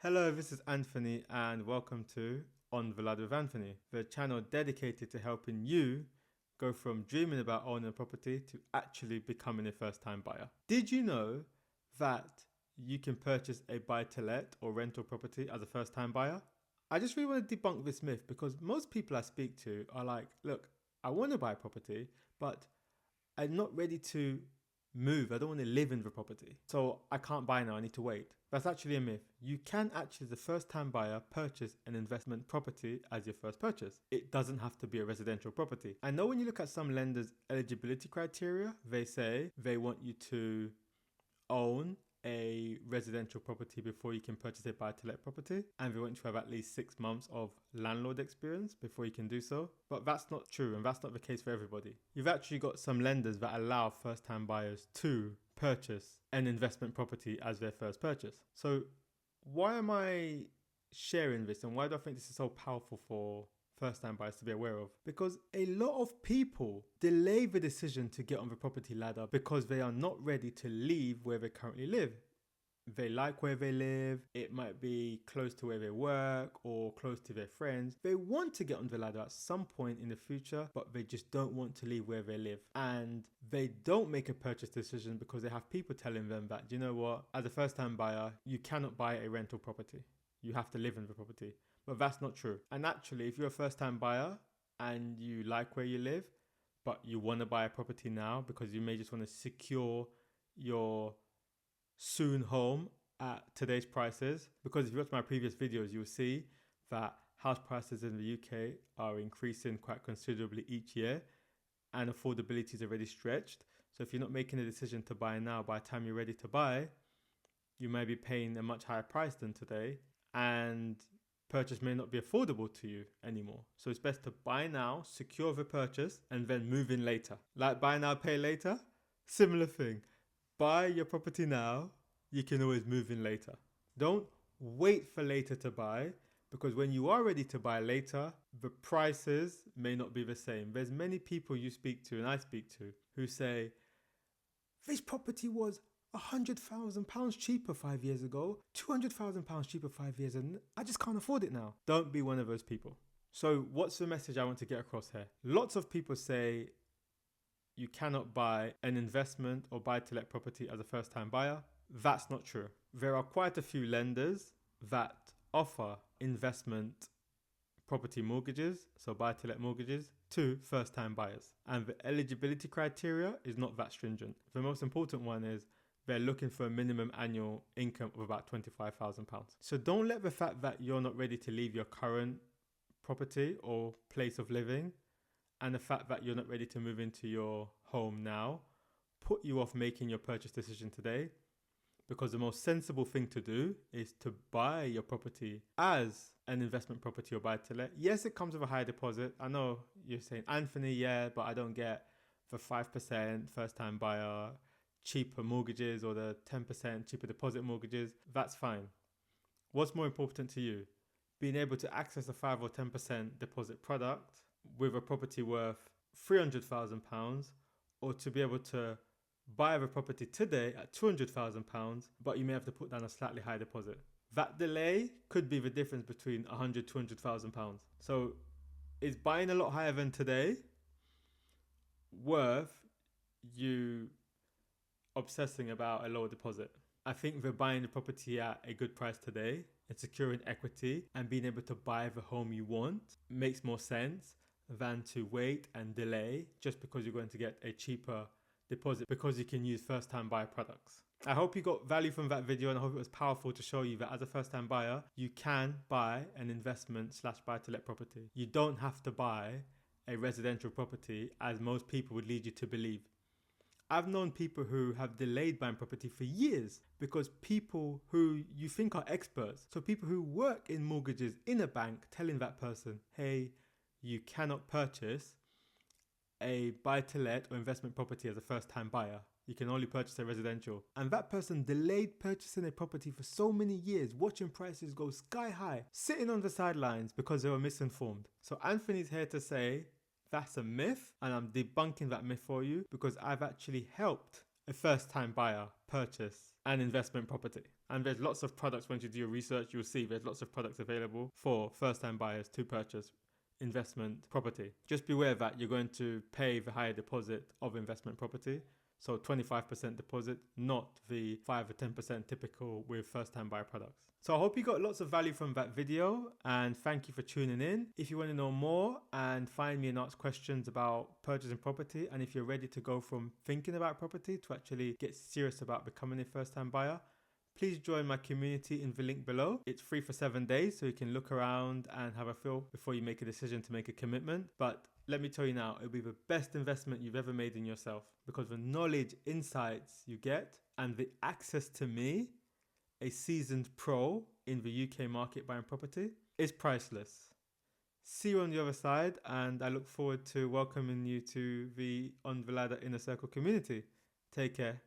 Hello, this is Anthony and welcome to On the Ladder with Anthony, the channel dedicated to helping you go from dreaming about owning a property to actually becoming a first-time buyer. Did you know that you can purchase a buy-to-let or rental property as a first-time buyer? I just really want to debunk this myth because most people I speak to are like, look, I want to buy a property, but I'm not ready to move. I don't want to live in the property. So I can't buy now. I need to wait. That's actually a myth. You can actually, as a first time buyer, purchase an investment property as your first purchase. It doesn't have to be a residential property. I know when you look at some lenders' eligibility criteria, they say they want you to own a residential property before you can purchase a buy-to-let property, and they want you to have at least 6 months of landlord experience before you can do so. But that's not true, and that's not the case for everybody. You've actually got some lenders that allow first-time buyers to purchase an investment property as their first purchase. So why am I sharing this, and why do I think this is so powerful for first-time buyers to be aware of? Because a lot of people delay the decision to get on the property ladder because they are not ready to leave where they currently live. They like where they live, it might be close to where they work or close to their friends. They want to get on the ladder at some point in the future, but they just don't want to leave where they live. And they don't make a purchase decision because they have people telling them that, you know what, as a first-time buyer, you cannot buy a rental property. You have to live in the property. But that's not true. And actually, if you're a first-time buyer and you like where you live, but you want to buy a property now because you may just want to secure your soon home at today's prices, because if you watch my previous videos, you'll see that house prices in the UK are increasing quite considerably each year and affordability is already stretched. So if you're not making a decision to buy now, by the time you're ready to buy, you may be paying a much higher price than today, and purchase may not be affordable to you anymore. So it's best to buy now, secure the purchase, and then move in later. Like buy now, pay later. Similar thing. Buy your property now, you can always move in later. Don't wait for later to buy, because when you are ready to buy later, the prices may not be the same. There's many people you speak to and I speak to who say, this property was £100,000 cheaper 5 years ago, £200,000 cheaper 5 years, and I just can't afford it now. Don't be one of those people. So what's the message I want to get across here? Lots of people say you cannot buy an investment or buy-to-let property as a first-time buyer. That's not true. There are quite a few lenders that offer investment property mortgages, so buy-to-let mortgages, to first-time buyers. And the eligibility criteria is not that stringent. The most important one is they're looking for a minimum annual income of about £25,000. So don't let the fact that you're not ready to leave your current property or place of living and the fact that you're not ready to move into your home now put you off making your purchase decision today, because the most sensible thing to do is to buy your property as an investment property or buy-to-let. Yes, it comes with a high deposit. I know you're saying, Anthony, yeah, but I don't get the 5% first-time buyer cheaper mortgages or the 10% cheaper deposit mortgages. That's fine. What's more important to you? Being able to access a 5 or 10% deposit product with a property worth £300,000, or to be able to buy the property today at £200,000, but you may have to put down a slightly higher deposit. That delay could be the difference between £100,000 to £200,000. So is buying a lot higher than today worth you obsessing about a lower deposit? I think that buying the property at a good price today and securing equity and being able to buy the home you want makes more sense than to wait and delay just because you're going to get a cheaper deposit because you can use first-time buyer products. I hope you got value from that video, and I hope it was powerful to show you that as a first-time buyer, you can buy an investment / buy-to-let property. You don't have to buy a residential property as most people would lead you to believe. I've known people who have delayed buying property for years because people who you think are experts, so people who work in mortgages in a bank, telling that person, hey, you cannot purchase a buy-to-let or investment property as a first-time buyer. You can only purchase a residential. And that person delayed purchasing a property for so many years, watching prices go sky high, sitting on the sidelines because they were misinformed. So Anthony's here to say that's a myth, and I'm debunking that myth for you because I've actually helped a first-time buyer purchase an investment property. And there's lots of products. Once you do your research, you'll see there's lots of products available for first-time buyers to purchase investment property. Just beware that you're going to pay the higher deposit of investment property. So 25% deposit, not the 5 or 10% typical with first-time buyer products. So I hope you got lots of value from that video, and thank you for tuning in. If you want to know more and find me and ask questions about purchasing property, and if you're ready to go from thinking about property to actually get serious about becoming a first-time buyer, please join my community in the link below. It's free for 7 days, so you can look around and have a feel before you make a decision to make a commitment. But let me tell you now, it'll be the best investment you've ever made in yourself, because the knowledge, insights you get, and the access to me, a seasoned pro in the UK market buying property, is priceless. See you on the other side, and I look forward to welcoming you to the On the Ladder Inner Circle community. Take care.